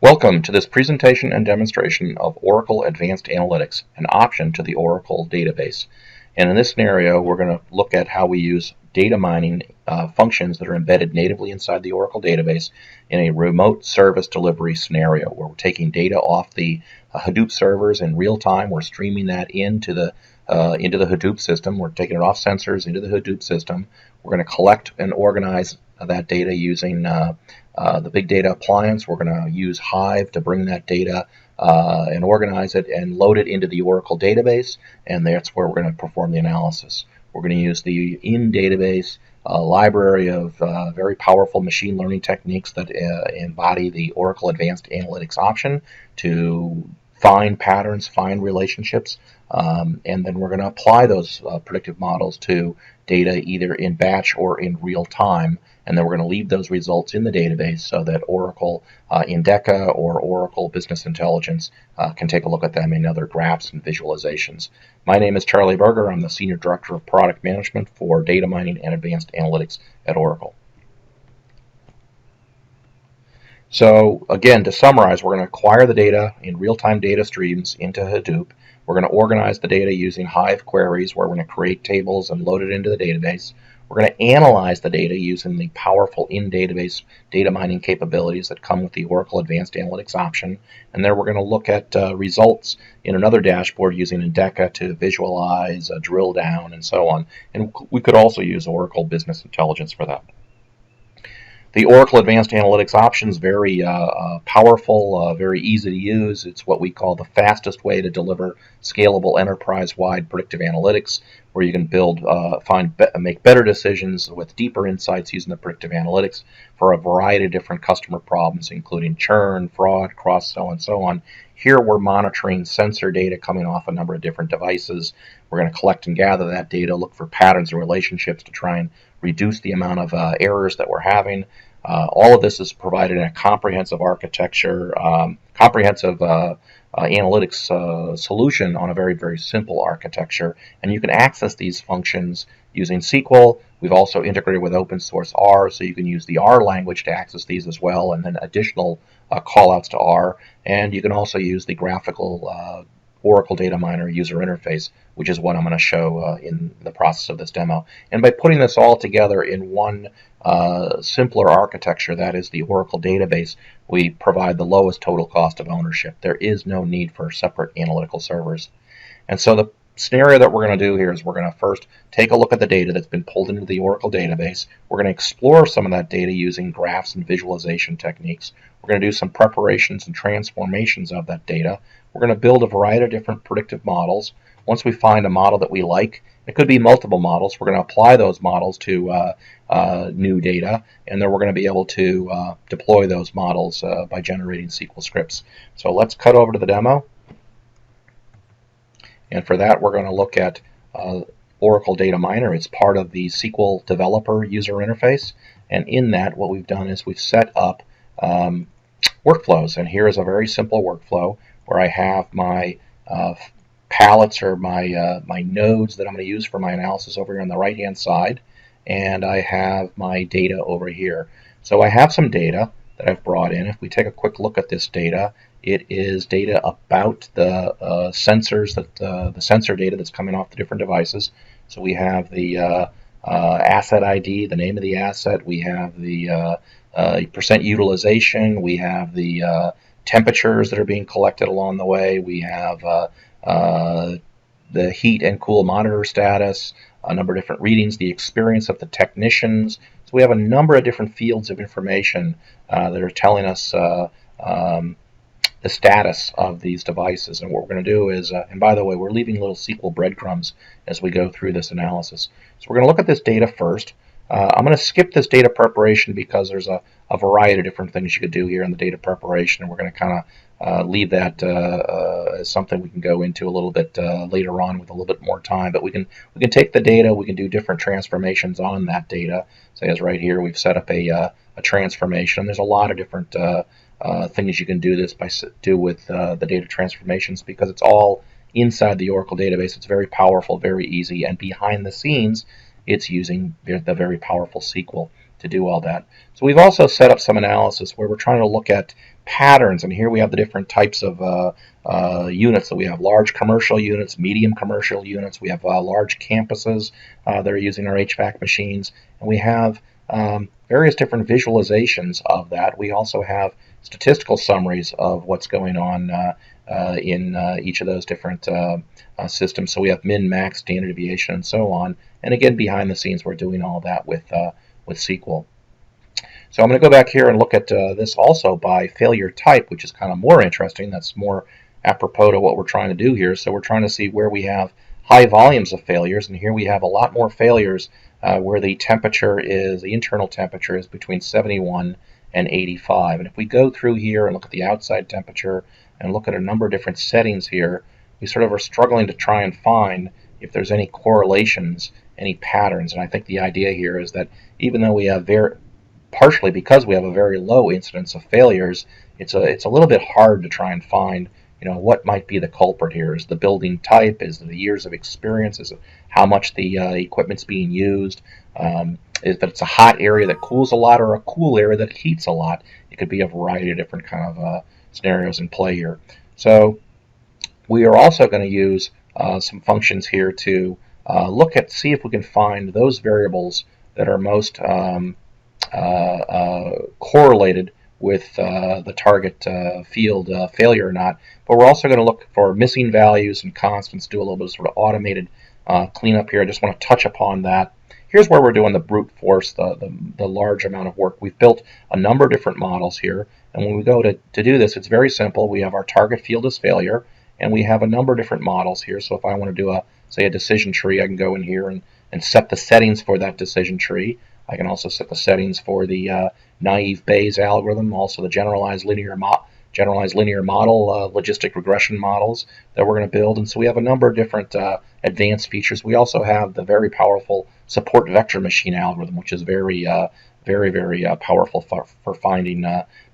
Welcome to this presentation and demonstration of Oracle Advanced Analytics, an option to the Oracle database. And in this scenario, we're going to look at how we use data mining functions that are embedded natively inside the Oracle database in a remote service delivery scenario where we're taking data off the Hadoop servers in real time. We're streaming that into the Hadoop system. We're taking it off sensors into the Hadoop system. We're going to collect and organize that data using the big data appliance. We're going to use Hive to bring that data and organize it and load it into the Oracle database, and that's where we're going to perform the analysis. We're going to use the in-database library of very powerful machine learning techniques that embody the Oracle Advanced Analytics option to find patterns, find relationships, and then we're going to apply those predictive models to data either in batch or in real time, and then we're going to leave those results in the database so that Oracle Endeca or Oracle Business Intelligence can take a look at them in other graphs and visualizations. My name is Charlie Berger. I'm the Senior Director of Product Management for Data Mining and Advanced Analytics at Oracle. So again, to summarize, we're going to acquire the data in real-time data streams into Hadoop. We're going to organize the data using Hive queries where we're going to create tables and load it into the database. We're going to analyze the data using the powerful in-database data mining capabilities that come with the Oracle Advanced Analytics option. And then we're going to look at results in another dashboard using Endeca to visualize, drill down, and so on. And we could also use Oracle Business Intelligence for that. The Oracle Advanced Analytics option is very powerful, very easy to use. It's what we call the fastest way to deliver scalable enterprise-wide predictive analytics, where you can build, make better decisions with deeper insights using the predictive analytics for a variety of different customer problems, including churn, fraud, cross-sell, and so on. Here we're monitoring sensor data coming off a number of different devices. We're going to collect and gather that data, look for patterns and relationships to try and reduce the amount of errors that we're having. All of this is provided in a comprehensive architecture, comprehensive analytics solution on a very, very simple architecture. And you can access these functions using SQL. We've also integrated with open source R, so you can use the R language to access these as well, and then additional callouts to R. And you can also use the graphical Oracle Data Miner user interface, which is what I'm going to show in the process of this demo. And by putting this all together in one simpler architecture, that is the Oracle database, we provide the lowest total cost of ownership. There is no need for separate analytical servers. And so the scenario that we're going to do here is we're going to first take a look at the data that's been pulled into the Oracle database. We're going to explore some of that data using graphs and visualization techniques. We're going to do some preparations and transformations of that data. We're going to build a variety of different predictive models. Once we find a model that we like, it could be multiple models, we're going to apply those models to new data, and then we're going to be able to deploy those models by generating SQL scripts. So let's cut over to the demo. And for that, we're going to look at Oracle Data Miner. It's part of the SQL Developer user interface. And in that, what we've done is we've set up workflows. And here is a very simple workflow where I have my palettes or my nodes that I'm going to use for my analysis over here on the right-hand side. And I have my data over here. So I have some data that I've brought in. If we take a quick look at this data, it is data about the sensors, the sensor data that's coming off the different devices. So we have the asset ID, the name of the asset. We have the percent utilization. We have the temperatures that are being collected along the way. We have the heat and cool monitor status, a number of different readings, the experience of the technicians. So we have a number of different fields of information that are telling us the status of these devices. And what we're going to do is, and by the way, we're leaving little SQL breadcrumbs as we go through this analysis. So we're going to look at this data first. I'm going to skip this data preparation because there's a variety of different things you could do here in the data preparation, and we're going to kind of leave that as something we can go into a little bit later on with a little bit more time. But we can take the data, we can do different transformations on that data. Say as right here, we've set up a transformation. There's a lot of different things you can do with the data transformations because it's all inside the Oracle database. It's very powerful, very easy, and behind the scenes, it's using the very powerful SQL to do all that. So we've also set up some analysis where we're trying to look at patterns, and here we have the different types of units that we have: large commercial units, medium commercial units. We have large campuses that are using our HVAC machines, and we have various different visualizations of that. We also have statistical summaries of what's going on in each of those different systems. So we have min, max, standard deviation, and so on. And again, behind the scenes, we're doing all that with SQL. So I'm going to go back here and look at this also by failure type, which is kind of more interesting. That's more apropos to what we're trying to do here. So we're trying to see where we have high volumes of failures, and here we have a lot more failures where the temperature is, the internal temperature is between 71 and 85. And if we go through here and look at the outside temperature and look at a number of different settings here, we sort of are struggling to try and find if there's any correlations, any patterns. And I think the idea here is that even though we have partially because we have a very low incidence of failures, it's a little bit hard to try and find, you know, what might be the culprit here. Is the building type? Is it the years of experience? Is it how much the equipment's being used? If it's a hot area that cools a lot or a cool area that heats a lot? It could be a variety of different kind of scenarios in play here. So we are also going to use some functions here to see if we can find those variables that are most correlated with the target field failure or not. But we're also going to look for missing values and constants, do a little bit of sort of automated cleanup here. I just want to touch upon that. Here's where we're doing the brute force, the large amount of work. We've built a number of different models here, and when we go to do this, it's very simple. We have our target field as failure, and we have a number of different models here. So if I want to do say a decision tree, I can go in here and set the settings for that decision tree. I can also set the settings for the naive Bayes algorithm, also the generalized linear model, logistic regression models that we're going to build. And so we have a number of different advanced features. We also have the very powerful support vector machine algorithm, which is very powerful for finding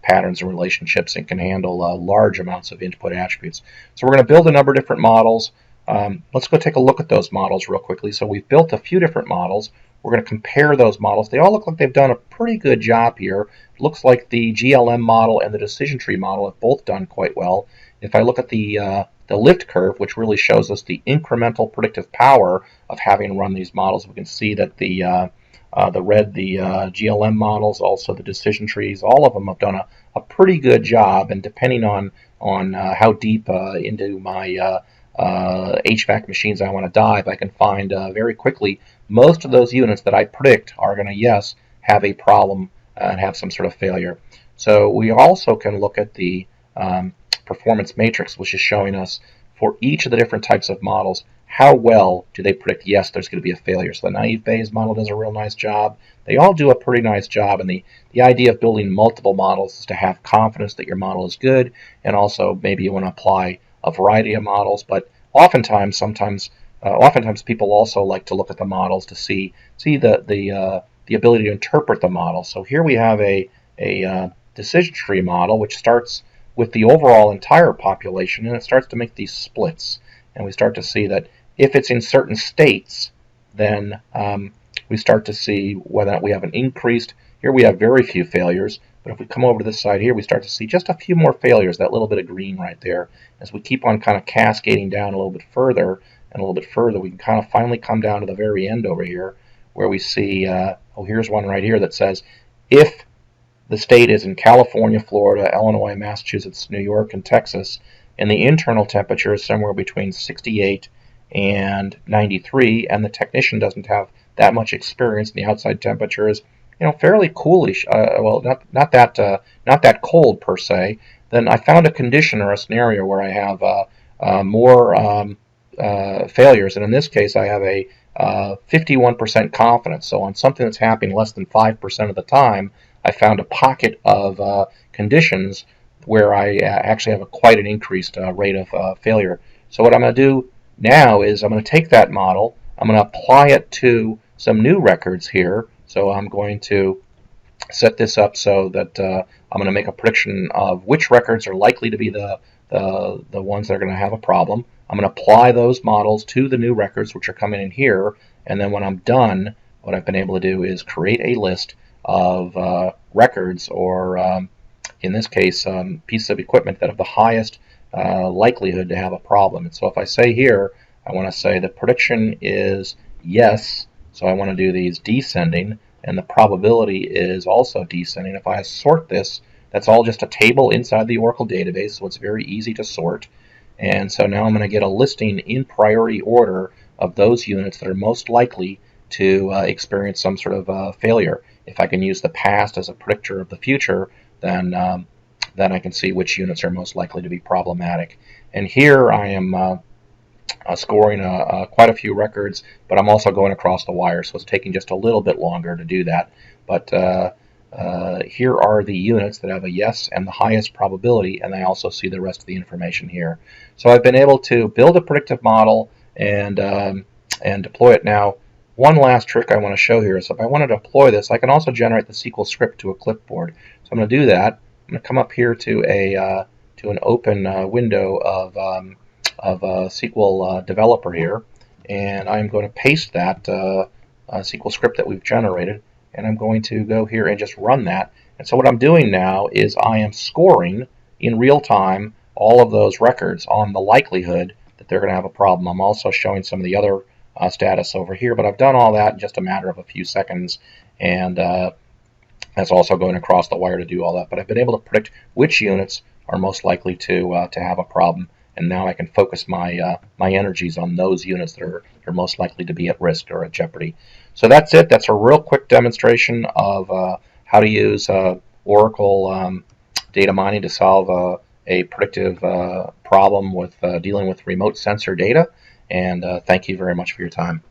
patterns and relationships, and can handle large amounts of input attributes. So we're going to build a number of different models. Let's go take a look at those models real quickly. So we've built a few different models. We're going to compare those models. They all look like they've done a pretty good job here. It looks like the GLM model and the decision tree model have both done quite well. If I look at the lift curve, which really shows us the incremental predictive power of having run these models, we can see that the GLM models, also the decision trees, all of them have done a pretty good job. And depending on how deep into my HVAC machines I want to dive, I can find very quickly most of those units that I predict are going to, yes, have a problem and have some sort of failure. So we also can look at the performance matrix, which is showing us for each of the different types of models, how well do they predict, yes, there's going to be a failure. So the naive Bayes model does a real nice job. They all do a pretty nice job, and the idea of building multiple models is to have confidence that your model is good, and also maybe you want to apply a variety of models. But oftentimes people also like to look at the models to see the ability to interpret the model. So here we have a decision tree model which starts with the overall entire population, and it starts to make these splits. And we start to see that if it's in certain states, then we start to see whether or not we have an increased. Here we have very few failures, but if we come over to this side here, we start to see just a few more failures, that little bit of green right there. As we keep on kind of cascading down a little bit further and a little bit further, we can kind of finally come down to the very end over here, where we see, here's one right here that says, if the state is in California, Florida, Illinois, Massachusetts, New York, and Texas, and the internal temperature is somewhere between 68 and 93, and the technician doesn't have that much experience, and the outside temperature is, fairly coolish, not that cold per se, then I found a condition or a scenario where I have more failures, and in this case I have a 51% confidence. So on something that's happening less than 5% of the time, I found a pocket of conditions where I actually have quite an increased rate of failure. So what I'm going to do now is I'm going to take that model, I'm going to apply it to some new records here. So I'm going to set this up so that I'm going to make a prediction of which records are likely to be the ones that are going to have a problem. I'm going to apply those models to the new records which are coming in here, and then when I'm done, what I've been able to do is create a list of records, or in this case, pieces of equipment that have the highest likelihood to have a problem. And so if I say here, I want to say the prediction is yes, so I want to do these descending, and the probability is also descending. If I sort this, that's all just a table inside the Oracle database, so it's very easy to sort. And so now I'm going to get a listing in priority order of those units that are most likely to experience some sort of failure. If I can use the past as a predictor of the future, then I can see which units are most likely to be problematic. And here I am scoring quite a few records, but I'm also going across the wire, so it's taking just a little bit longer to do that. But here are the units that have a yes and the highest probability, and I also see the rest of the information here. So I've been able to build a predictive model and deploy it. Now, one last trick I want to show here is if I want to deploy this, I can also generate the SQL script to a clipboard. So I'm going to do that. I'm going to come up here to an open window of a SQL developer here, and I'm going to paste that SQL script that we've generated, and I'm going to go here and just run that. And so what I'm doing now is I am scoring in real time all of those records on the likelihood that they're going to have a problem. I'm also showing some of the other status over here, but I've done all that in just a matter of a few seconds, and that's also going across the wire to do all that. But I've been able to predict which units are most likely to have a problem, and now I can focus my my energies on those units that are most likely to be at risk or at jeopardy. So that's it. That's a real quick demonstration of how to use Oracle data mining to solve a predictive problem with dealing with remote sensor data. And thank you very much for your time.